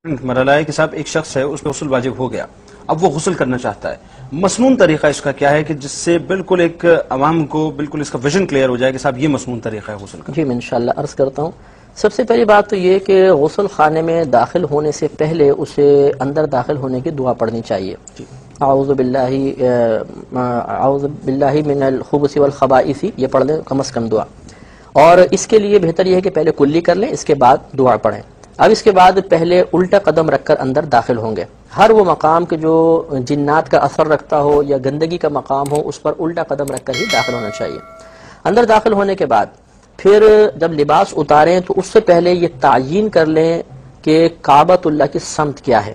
مرحلہ ہے کہ صاحب ایک شخص ہے اس پہ غسل واجب ہو گیا، اب وہ غسل کرنا چاہتا ہے، مسنون طریقہ اس کا کیا ہے کہ جس سے بالکل ایک عوام کو بالکل اس کا ویژن کلیئر ہو جائے کہ صاحب یہ مسنون طریقہ ہے غسل کا؟ جی میں انشاءاللہ عرض کرتا ہوں. سب سے پہلی بات تو یہ کہ غسل خانے میں داخل ہونے سے پہلے اسے اندر داخل ہونے کی دعا پڑھنی چاہیے. اعوذ باللہ من الخبث والخبائث، یہ پڑھ لیں کم از کم دعا. اور اس کے لیے بہتر یہ ہے کہ پہلے کلی کر لیں، اس کے بعد دعا پڑھیں. اب اس کے بعد پہلے الٹا قدم رکھ کر اندر داخل ہوں گے. ہر وہ مقام کے جو جنات کا اثر رکھتا ہو یا گندگی کا مقام ہو اس پر الٹا قدم رکھ کر ہی داخل ہونا چاہیے. اندر داخل ہونے کے بعد پھر جب لباس اتاریں تو اس سے پہلے یہ تعیین کر لیں کہ کعبۃ اللہ کی سمت کیا ہے،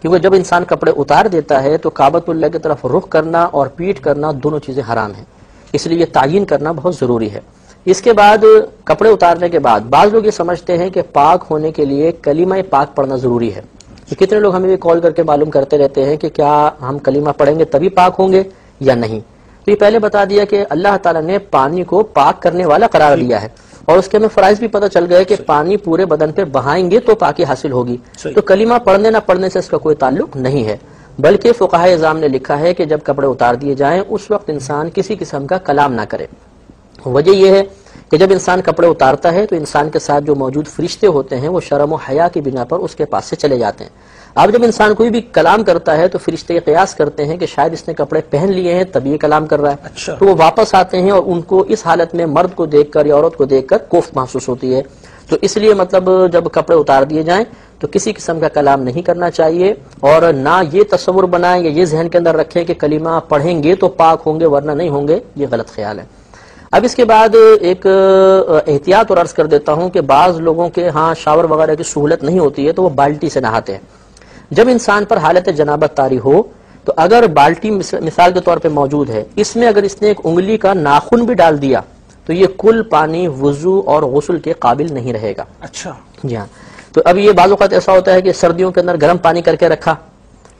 کیونکہ جب انسان کپڑے اتار دیتا ہے تو کعبۃ اللہ کی طرف رخ کرنا اور پیٹھ کرنا دونوں چیزیں حرام ہیں، اس لیے یہ تعیین کرنا بہت ضروری ہے. اس کے بعد کپڑے اتارنے کے بعد بعض لوگ یہ سمجھتے ہیں کہ پاک ہونے کے لیے کلمہ پاک پڑھنا ضروری ہے. کتنے لوگ ہمیں بھی کال کر کے معلوم کرتے رہتے ہیں کہ کیا ہم کلمہ پڑھیں گے تبھی پاک ہوں گے یا نہیں. تو یہ پہلے بتا دیا کہ اللہ تعالیٰ نے پانی کو پاک کرنے والا قرار دیا ہے اور اس کے ہمیں فرائض بھی پتہ چل گئے کہ پانی پورے بدن پہ بہائیں گے تو پاکی حاصل ہوگی. تو کلمہ پڑھنے نہ پڑھنے سے اس کا کوئی تعلق نہیں ہے، بلکہ فقہائے اعظام نے لکھا ہے کہ جب کپڑے اتار دیے جائیں اس وقت انسان کسی قسم کا کلام نہ کرے. وجہ یہ ہے کہ جب انسان کپڑے اتارتا ہے تو انسان کے ساتھ جو موجود فرشتے ہوتے ہیں وہ شرم و حیا کی بنا پر اس کے پاس سے چلے جاتے ہیں. اب جب انسان کوئی بھی کلام کرتا ہے تو فرشتے یہ قیاس کرتے ہیں کہ شاید اس نے کپڑے پہن لیے ہیں تب یہ کلام کر رہا ہے. تو وہ واپس آتے ہیں اور ان کو اس حالت میں مرد کو دیکھ کر یا عورت کو دیکھ کر کوفت محسوس ہوتی ہے. تو اس لیے مطلب جب کپڑے اتار دیے جائیں تو کسی قسم کا کلام نہیں کرنا چاہیے اور نہ یہ تصور بنائیں یا یہ ذہن کے اندر رکھیں کہ کلمہ پڑھیں گے تو پاک ہوں گے ورنہ نہیں ہوں گے، یہ غلط خیال ہے. اب اس کے بعد ایک احتیاط اور عرض کر دیتا ہوں کہ بعض لوگوں کے ہاں شاور وغیرہ کی سہولت نہیں ہوتی ہے تو وہ بالٹی سے نہاتے ہیں. جب انسان پر حالت جنابت طاری ہو تو اگر بالٹی مثال کے طور پہ موجود ہے، اس میں اگر اس نے ایک انگلی کا ناخن بھی ڈال دیا تو یہ کل پانی وضو اور غسل کے قابل نہیں رہے گا. اچھا جی ہاں. تو اب یہ بعض اوقات ایسا ہوتا ہے کہ سردیوں کے اندر گرم پانی کر کے رکھا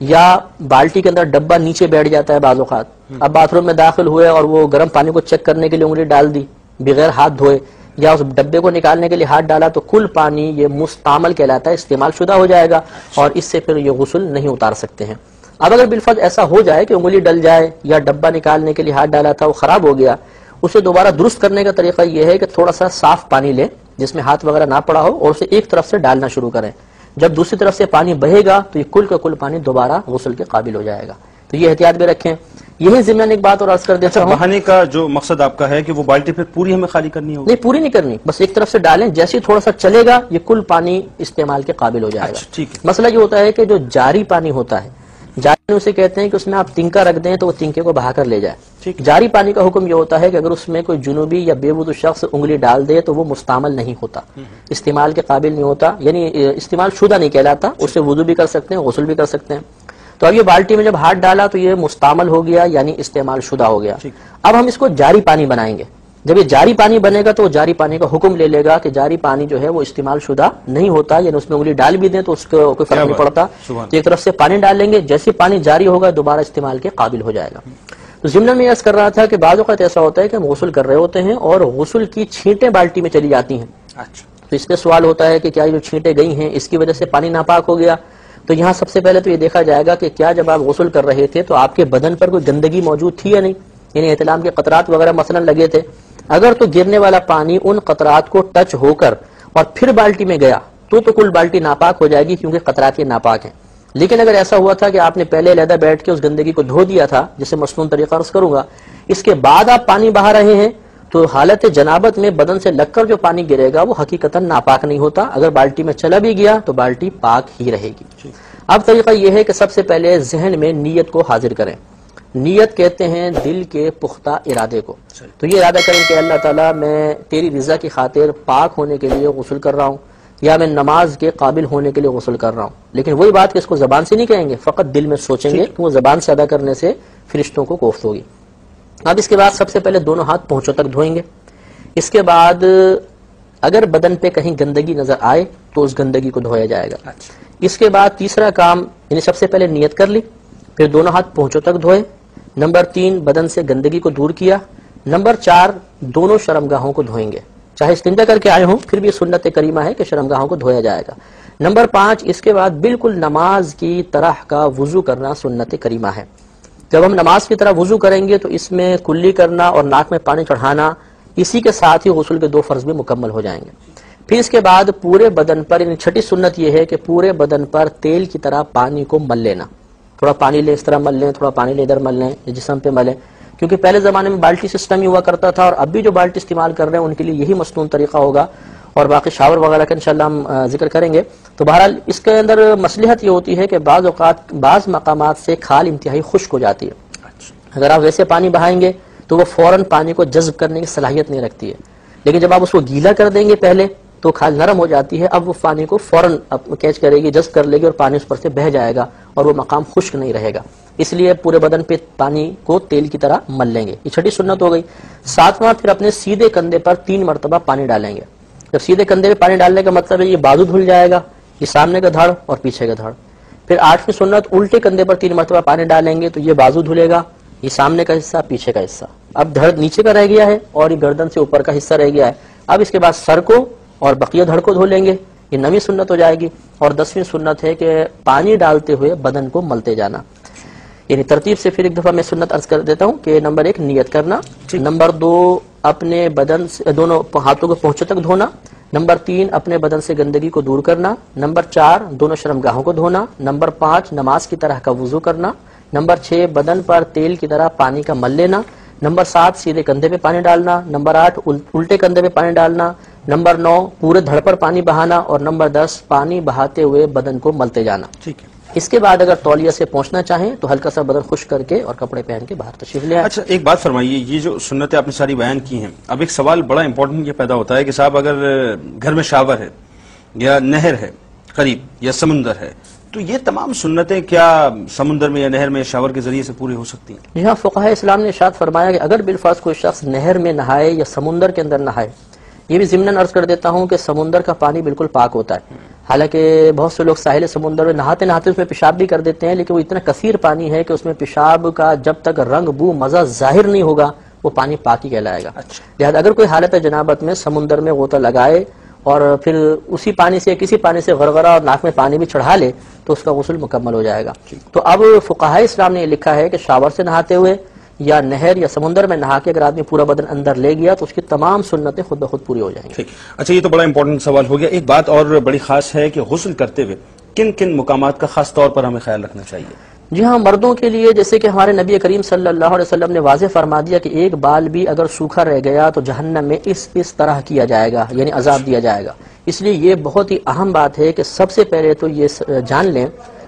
یا بالٹی کے اندر ڈبہ نیچے بیٹھ جاتا ہے بعض اوقات. اب باتھ روم میں داخل ہوئے اور وہ گرم پانی کو چیک کرنے کے لیے انگلی ڈال دی بغیر ہاتھ دھوئے یا اس ڈبے کو نکالنے کے لیے ہاتھ ڈالا تو کل پانی یہ مستعمل کہلاتا ہے، استعمال شدہ ہو جائے گا اور اس سے پھر یہ غسل نہیں اتار سکتے ہیں. اب اگر بالفرض ایسا ہو جائے کہ انگلی ڈل جائے یا ڈبہ نکالنے کے لیے ہاتھ ڈالا تھا وہ خراب ہو گیا، اسے دوبارہ درست کرنے کا طریقہ یہ ہے کہ تھوڑا سا صاف پانی لیں جس میں ہاتھ وغیرہ نہ پڑا ہو اور اسے ایک طرف سے ڈالنا شروع کریں. جب دوسری طرف سے پانی بہے گا تو یہ کل کا کل پانی دوبارہ غسل کے قابل ہو جائے گا. تو یہ احتیاط بھی رکھیں. یہی ضمن ایک بات اور عرض کر دیتا ہوں، بہانے کا جو مقصد آپ کا ہے کہ وہ بالٹی پھر پوری ہمیں خالی کرنی ہوگی؟ نہیں، پوری نہیں کرنی، بس ایک طرف سے ڈالیں، جیسے تھوڑا سا چلے گا یہ کل پانی استعمال کے قابل ہو جائے گا. مسئلہ یہ ہوتا ہے کہ جو جاری پانی ہوتا ہے، جاری اسے کہتے ہیں کہ اس میں آپ تنکا رکھ دیں تو وہ تنکے کو بہا کر لے جائے. جاری پانی کا حکم یہ ہوتا ہے کہ اگر اس میں کوئی جنوبی یا بے وضو شخص انگلی ڈال دے تو وہ مستعمل نہیں ہوتا، استعمال کے قابل نہیں ہوتا، یعنی استعمال شدہ نہیں کہلاتا. اسے وضو بھی کر سکتے ہیں، غسل بھی کر سکتے ہیں. تو اب یہ بالٹی میں جب ہاتھ ڈالا تو یہ مستعمل ہو گیا یعنی استعمال شدہ ہو گیا. اب ہم اس کو جاری پانی بنائیں گے. جب یہ جاری پانی بنے گا تو وہ جاری پانی کا حکم لے لے گا کہ جاری پانی جو ہے وہ استعمال شدہ نہیں ہوتا، یعنی اس میں انگلی ڈال بھی دیں تو اس کو کوئی فرق نہیں پڑتا. ایک طرف سے پانی ڈال لیں گے، جیسے پانی جاری ہوگا دوبارہ استعمال کے قابل ہو جائے گا. تو ضمن میں عرض کر رہا تھا کہ بعض اوقات ایسا ہوتا ہے کہ ہم غسل کر رہے ہوتے ہیں اور غسل کی چھینٹیں بالٹی میں چلی جاتی ہیں. تو اس پہ سوال ہوتا ہے کہ کیا جو چھینٹیں گئی ہیں اس کی وجہ سے پانی ناپاک ہو گیا؟ تو یہاں سب سے پہلے تو یہ دیکھا جائے گا کہ کیا جب آپ غسل کر رہے تھے تو آپ کے بدن پر کوئی گندگی موجود تھی یا نہیں، یعنی احتلام کے قطرات وغیرہ مثلا لگے تھے. اگر تو گرنے والا پانی ان قطرات کو ٹچ ہو کر اور پھر بالٹی میں گیا تو کل بالٹی ناپاک ہو جائے گی کیونکہ قطرات یہ ناپاک ہیں. لیکن اگر ایسا ہوا تھا کہ آپ نے پہلے علیحدہ بیٹھ کے اس گندگی کو دھو دیا تھا، جسے مسنون طریقہ عرض کروں گا، اس کے بعد آپ پانی بہا رہے ہیں تو حالت جنابت میں بدن سے لگ کر جو پانی گرے گا وہ حقیقتاً ناپاک نہیں ہوتا. اگر بالٹی میں چلا بھی گیا تو بالٹی پاک ہی رہے گی. اب طریقہ یہ ہے کہ سب سے پہلے ذہن میں نیت کو حاضر کریں. نیت کہتے ہیں دل کے پختہ ارادے کو. تو یہ ارادہ کریں کہ اللہ تعالیٰ میں تیری رضا کی خاطر پاک ہونے کے لیے غسل کر رہا ہوں یا میں نماز کے قابل ہونے کے لیے غسل کر رہا ہوں. لیکن وہی بات کہ اس کو زبان سے نہیں کہیں گے، فقط دل میں سوچیں گے کہ وہ زبان سے ادا کرنے سے فرشتوں کو کوفت ہوگی. اب اس کے بعد سب سے پہلے دونوں ہاتھ پہنچوں تک دھوئیں گے. اس کے بعد اگر بدن پہ کہیں گندگی نظر آئے تو اس گندگی کو دھویا جائے گا. اس کے بعد تیسرا کام، یعنی سب سے پہلے نیت کر لی، پھر دونوں ہاتھ پہنچوں تک دھوئے. نمبر 3 بدن سے گندگی کو دور کیا. نمبر 4 دونوں شرمگاہوں کو دھوئیں گے. چاہے استنجا کر کے آئے ہوں پھر بھی سنت کریمہ ہے کہ شرمگاہوں کو دھویا جائے گا. نمبر 5، اس کے بعد بالکل نماز کی طرح کا وضو کرنا سنت کریمہ ہے۔ جب ہم نماز کی طرح وضو کریں گے تو اس میں کلی کرنا اور ناک میں پانی چڑھانا، اسی کے ساتھ ہی غسل کے 2 فرض بھی مکمل ہو جائیں گے۔ پھر اس کے بعد پورے بدن پر، یعنی چھٹی سنت یہ ہے کہ پورے بدن پر تیل کی طرح پانی کو مل لینا۔ تھوڑا پانی لیں اس طرح مل لیں، تھوڑا پانی لے ادھر مل لیں، جسم پہ ملیں، کیونکہ پہلے زمانے میں بالٹی سسٹم ہی ہوا کرتا تھا، اور اب بھی جو بالٹی استعمال کر رہے ہیں ان کے لیے یہی مسنون طریقہ ہوگا، اور باقی شاور وغیرہ کا انشاءاللہ ہم ذکر کریں گے۔ تو بہرحال اس کے اندر مصلحت یہ ہوتی ہے کہ بعض اوقات بعض مقامات سے کھال انتہائی خشک ہو جاتی ہے، اگر آپ ویسے پانی بہائیں گے تو وہ فوراً پانی کو جذب کرنے کی صلاحیت نہیں رکھتی ہے، لیکن جب آپ اس کو گیلا کر دیں گے پہلے تو کھال نرم ہو جاتی ہے، اب وہ پانی کو فوراً کیچ کرے گی، جذب کر لے گی، اور پانی اس پر سے بہہ جائے گا اور وہ مقام خشک نہیں رہے گا۔ اس لیے پورے بدن پہ پانی کو تیل کی طرح مل لیں گے، یہ چھٹی سنت ہو گئی۔ 7واں، پھر اپنے سیدھے کندھے پر 3 مرتبہ پانی ڈالیں گے۔ جب سیدھے کندھے پہ پانی ڈالنے کا مطلب ہے یہ بازو دھل جائے گا، یہ سامنے کا دھڑ اور پیچھے کا دھڑ۔ پھر 8ویں سنت، الٹے کندھے پر 3 مرتبہ پانی ڈالیں گے تو یہ بازو دھلے گا، یہ سامنے کا حصہ، پیچھے کا حصہ۔ اب دھڑ نیچے کا رہ گیا ہے اور یہ گردن سے اوپر کا حصہ رہ گیا ہے۔ اب اس کے بعد سر کو اور بقیہ دھڑ کو دھو لیں گے، یہ 9ویں سنت ہو جائے گی۔ اور 10ویں سنت ہے کہ پانی ڈالتے ہوئے بدن کو ملتے جانا، یعنی ترتیب سے پھر ایک دفعہ میں سنت عرض کر دیتا ہوں کہ نمبر 1 نیت کرنا، نمبر 2 اپنے بدن سے دونوں ہاتھوں کو پہنچے تک دھونا، نمبر 3 اپنے بدن سے گندگی کو دور کرنا، نمبر 4 دونوں شرمگاہوں کو دھونا، نمبر 5 نماز کی طرح کا وضو کرنا، نمبر 6 بدن پر تیل کی طرح پانی کا مل لینا، نمبر 7 سیدھے کندھے پہ پانی ڈالنا، نمبر 8 الٹے کندھے پہ پانی ڈالنا، نمبر 9 پورے دھڑ پر پانی بہانا، اور نمبر 10 پانی بہاتے ہوئے بدن کو ملتے جانا۔ ٹھیک ہے۔ اس کے بعد اگر تولیہ سے پہنچنا چاہیں تو ہلکا سا بدن خشک کر کے اور کپڑے پہن کے باہر تشریف لے آئیں۔ اچھا ایک بات فرمائیے، یہ جو سنتیں آپ نے ساری بیان کی ہیں، اب ایک سوال بڑا امپورٹنٹ یہ پیدا ہوتا ہے کہ صاحب اگر گھر میں شاور ہے یا نہر ہے قریب یا سمندر ہے تو یہ تمام سنتیں کیا سمندر میں یا نہر میں شاور کے ذریعے سے پوری ہو سکتی ہیں؟ جی ہاں، فقہائے اسلام نے ارشاد فرمایا کہ اگر بالفرض کوئی شخص نہر میں نہائے یا سمندر کے اندر نہائے، یہ بھی ضمناً عرض کر دیتا ہوں کہ سمندر کا پانی بالکل پاک ہوتا ہے، حالانکہ بہت سے لوگ ساحل سمندر میں نہاتے نہاتے اس میں پیشاب بھی کر دیتے ہیں، لیکن وہ اتنا کثیر پانی ہے کہ اس میں پیشاب کا جب تک رنگ بو مزہ ظاہر نہیں ہوگا وہ پانی پاک ہی کہلائے گا۔ لہذا اگر کوئی حالت جنابت میں سمندر میں غوطہ لگائے اور پھر اسی پانی سے کسی پانی سے غرغرہ اور ناک میں پانی بھی چڑھا لے تو اس کا غسل مکمل ہو جائے گا۔ تو اب فقہائے اسلام نے یہ لکھا ہے کہ شاور سے نہاتے ہوئے یا نہر یا سمندر میں نہا کے اگر آدمی پورا بدن اندر لے گیا تو اس کی تمام سنتیں خود بخود پوری ہو جائیں گی۔ اچھا یہ تو بڑا امپورٹنٹ سوال ہو گیا۔ ایک بات اور بڑی خاص ہے کہ غسل کرتے ہوئے کن کن مقامات کا خاص طور پر ہمیں خیال رکھنا چاہیے؟ جی ہاں، مردوں کے لیے جیسے کہ ہمارے نبی کریم صلی اللہ علیہ وسلم نے واضح فرما دیا کہ ایک بال بھی اگر سوکھا رہ گیا تو جہنم میں اس طرح کیا جائے گا، یعنی عذاب دیا جائے گا۔ اس لیے یہ بہت ہی اہم بات ہے کہ سب سے پہلے تو یہ جان لیں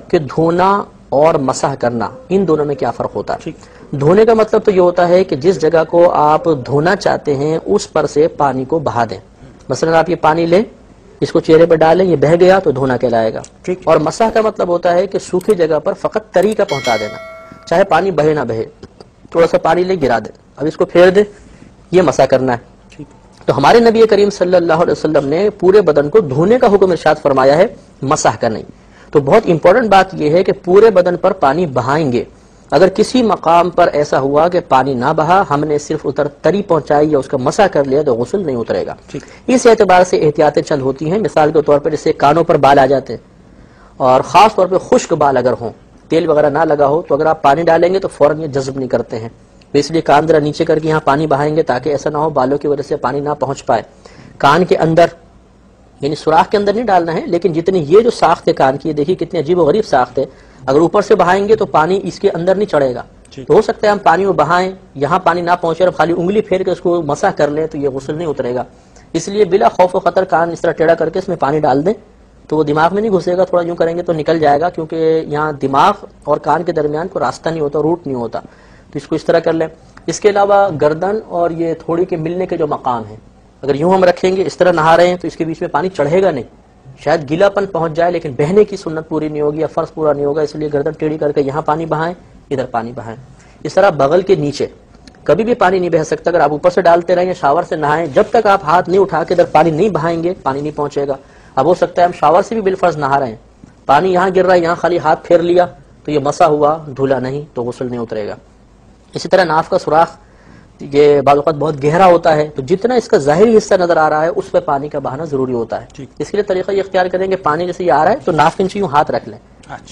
کہ دھونا اور مسح کرنا ان دونوں میں کیا فرق ہوتا ہے۔ دھونے کا مطلب تو یہ ہوتا ہے کہ جس جگہ کو آپ دھونا چاہتے ہیں اس پر سے پانی کو بہا دیں۔ مثلا آپ یہ پانی لیں، اس کو چہرے پہ ڈالیں، یہ بہہ گیا تو دھونا کہلائے گا۔ اور مسح کا مطلب ہوتا ہے کہ سوکھی جگہ پر فقط تری کا پہنچا دینا، چاہے پانی بہے نہ بہے، تھوڑا سا پانی لے گرا دیں، اب اس کو پھیر دیں، یہ مسح کرنا ہے۔ تو ہمارے نبی کریم صلی اللہ علیہ وسلم نے پورے بدن کو دھونے کا حکم ارشاد فرمایا ہے، مسح کا نہیں۔ تو بہت امپورٹنٹ بات یہ ہے کہ پورے بدن پر پانی بہائیں گے۔ اگر کسی مقام پر ایسا ہوا کہ پانی نہ بہا، ہم نے صرف تری پہنچائی یا اس کا مسح کر لیا تو غسل نہیں اترے گا۔ اس اعتبار سے احتیاطیں چند ہوتی ہیں، مثال کے طور پر جیسے کانوں پر بال آ جاتے ہیں اور خاص طور پہ خشک بال اگر ہوں، تیل وغیرہ نہ لگا ہو، تو اگر آپ پانی ڈالیں گے تو فوراً یہ جذب نہیں کرتے ہیں، تو اس لیے کان ذرا نیچے کر کے یہاں پانی بہائیں گے تاکہ ایسا نہ ہو بالوں کی وجہ سے پانی نہ پہنچ پائے۔ کان کے اندر یعنی سوراخ کے اندر نہیں ڈالنا ہے، لیکن جتنی یہ جو ساخت ہے کان کی، دیکھیے کتنی عجیب و غریب ساخت ہے، اگر اوپر سے بہائیں گے تو پانی اس کے اندر نہیں چڑھے گا، تو ہو سکتا ہے ہم پانی کو بہائیں، یہاں پانی نہ پہنچے اور خالی انگلی پھیر کے اس کو مسح کر لیں تو یہ غسل نہیں اترے گا۔ اس لیے بلا خوف و خطر کان اس طرح ٹیڑھا کر کے اس میں پانی ڈال دیں تو وہ دماغ میں نہیں گھسے گا، تھوڑا یوں کریں گے تو نکل جائے گا، کیونکہ یہاں دماغ اور کان کے درمیان کوئی راستہ نہیں ہوتا، روٹ نہیں ہوتا، تو اس کو اس طرح کر لیں۔ اس کے علاوہ گردن اور یہ تھوڑی کے ملنے کے جو مقام ہیں، اگر یوں ہم رکھیں گے، اس طرح نہا رہے ہیں تو اس کے بیچ میں پانی چڑھے گا نہیں، شاید گیلا پن پہنچ جائے لیکن بہنے کی سنت پوری نہیں ہوگی یا فرض پورا نہیں ہوگا، اس لیے گردن ٹیڑھی کر کے یہاں پانی بہائیں، ادھر پانی بہائیں۔ اس طرح بغل کے نیچے کبھی بھی پانی نہیں بہ سکتا، اگر آپ اوپر سے ڈالتے رہیں یا شاور سے نہائیں، جب تک آپ ہاتھ نہیں اٹھا کے ادھر پانی نہیں بہائیں گے پانی نہیں پہنچے گا۔ اب ہو سکتا ہے ہم شاور سے بھی بالفرض نہا رہے ہیں، پانی یہاں گر رہا ہے، یہاں خالی ہاتھ پھیر لیا تو یہ مسا ہوا، دھلا نہیں، تو غسل نہیں اترے گا۔ اسی طرح ناف کا سوراخ یہ بعض اوقات بہت گہرا ہوتا ہے، تو جتنا اس کا ظاہری حصہ نظر آ رہا ہے اس پہ پانی کا بہانا ضروری ہوتا ہے. اس کے لیے طریقہ یہ اختیار کریں کہ پانی جیسے یہ آ رہا ہے تو ناف کے نیچے یوں ہاتھ رکھ لیں.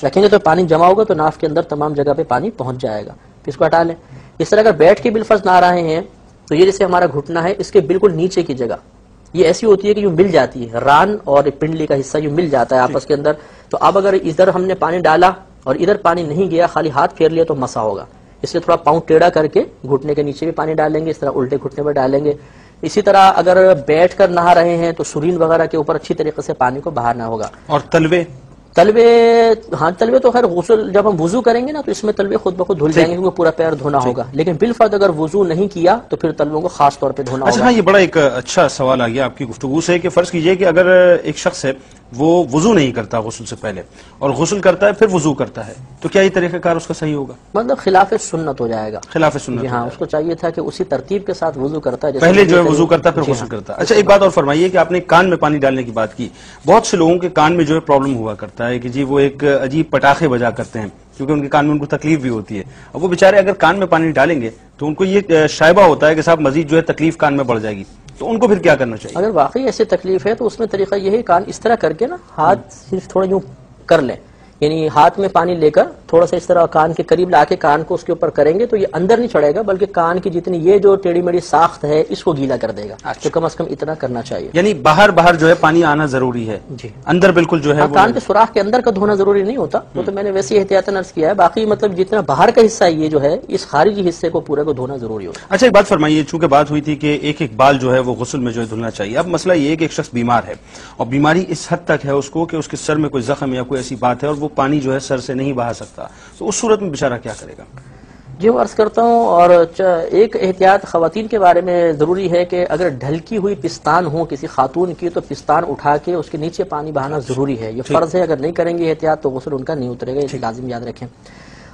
رکھیں گے تو پانی جمع ہوگا تو ناف کے اندر تمام جگہ پہ پانی پہنچ جائے گا. پھر اس کو ہٹا لیں. اس طرح اگر بیٹھ کے بالفرض نہ رہے ہیں تو یہ جیسے ہمارا گھٹنا ہے اس کے بالکل نیچے کی جگہ یہ ایسی ہوتی ہے کہ یوں مل جاتی ہے، ران اور پنڈلی کا حصہ یوں مل جاتا ہے آپس کے اندر. تو اب اگر ادھر ہم نے پانی ڈالا اور ادھر پانی نہیں گیا، خالی ہاتھ پھیر لیا تو مسا ہوگا. اس لیے تھوڑا پاؤں ٹیڑھا کر کے گھٹنے کے نیچے بھی پانی ڈالیں گے، اس طرح الٹے گھٹنے پر ڈالیں گے. اسی طرح اگر بیٹھ کر نہا رہے ہیں تو سرین وغیرہ کے اوپر اچھی طریقے سے پانی کو بہارنا ہوگا. اور تلوے ہاں تلوے تو خیر غسل جب ہم وضو کریں گے نا تو اس میں تلوے خود بخود دھل جائیں گے کیونکہ پورا پیر دھونا ہوگا. لیکن بالفرض اگر وضو نہیں کیا تو پھر تلووں کو خاص طور پہ دھونا ہوگا. ہاں، یہ بڑا ایک اچھا سوال آ گیا آپ کی گفتگو سے کہ فرض کیجئے کہ اگر ایک شخص ہے وہ وضو نہیں کرتا غسل سے پہلے اور غسل کرتا ہے پھر وضو کرتا ہے، تو کیا یہ طریقہ کار اس کا صحیح ہوگا؟ مطلب خلاف سنت ہو جائے گا. خلاف سنت. ہاں، اس کو چاہیے تھا کہ اسی ترتیب کے ساتھ وضو کرتا ہے، پہلے جو ہے وضو کرتا پھر غسل کرتا. اچھا، ایک بات اور فرمائیے کہ آپ نے کان میں پانی ڈالنے کی بات کی. بہت سے لوگوں کے کان میں جو ہے پرابلم ہوا کرتا ہے کہ جی وہ ایک عجیب پٹاخے بجا کرتے ہیں کیونکہ ان کے کان میں ان کو تکلیف بھی ہوتی ہے. اب وہ بیچارے اگر کان میں پانی ڈالیں گے تو ان کو یہ شائبہ ہوتا ہے کہ صاحب مزید جو ہے تکلیف کان میں بڑھ جائے گی، تو ان کو پھر کیا کرنا چاہیے؟ اگر واقعی ایسی تکلیف ہے تو اس میں طریقہ یہ ہے کان اس طرح کر کے نا ہاتھ صرف تھوڑا یوں کر لیں، یعنی ہاتھ میں پانی لے کر تھوڑا سا اس طرح کان کے قریب لا کے کان کو اس کے اوپر کریں گے تو یہ اندر نہیں چڑھے گا بلکہ کان کی جتنی یہ جو ٹیڑھی میڑھی ساخت ہے اس کو گیلا کر دے گا. تو کم از کم اتنا کرنا چاہیے. یعنی باہر جو ہے پانی آنا ضروری ہے. جی، اندر بالکل جو ہے کان کے سوراخ کے اندر کا دھونا ضروری نہیں ہوتا، وہ تو میں نے ویسے احتیاطاً عرض کیا ہے. باقی مطلب جتنا باہر کا حصہ یہ جو ہے اس خارجی حصے کو پورے کو دھونا ضروری ہوتا ہے. اچھا، ایک بات فرمائیے، چونکہ بات ہوئی تھی کہ ایک بال جو ہے وہ غسل میں جو ہے دھلنا چاہیے. اب مسئلہ یہ ہے کہ ایک شخص بیمار ہے اور بیماری اس حد تک ہے اس کو کہ اس کے سر میں کوئی زخم یا کوئی ایسی بات ہے اور وہ پانی جو ہے سر سے نہیں بہا سکتا، تو اس صورت میں بیچارہ کیا کرے گا؟ جی میں عرض کرتا ہوں. اور ایک احتیاط خواتین کے بارے میں ضروری ہے کہ اگر ڈھلکی ہوئی پستان ہو کسی خاتون کی تو پستان اٹھا کے اس کے نیچے پانی بہانا ضروری ہے. یہ فرض ہے، اگر نہیں کریں گے احتیاط تو غسل ان کا نہیں اترے گا، اسے لازم یاد رکھیں.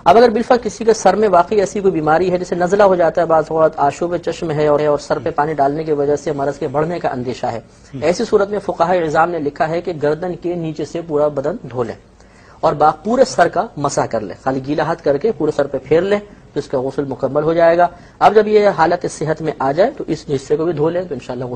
اب اگر بالفرض کسی کے سر میں واقعی ایسی کوئی بیماری ہے جیسے نزلہ ہو جاتا ہے، بعض اوقات آشوب چشم ہے اور سر پہ پانی ڈالنے کی وجہ سے مرض کے بڑھنے کا اندیشہ ہے، ایسی صورت میں فقہاء عظام نے لکھا ہے کہ گردن کے نیچے سے پورا بدن دھو لیں اور پورے سر کا مسح کر لیں، خالی گیلا ہاتھ کر کے پورے سر پہ پھیر لیں تو اس کا غسل مکمل ہو جائے گا. اب جب یہ حالت صحت میں آ جائے تو اس حصے کو بھی دھو لیں تو انشاءاللہ غسل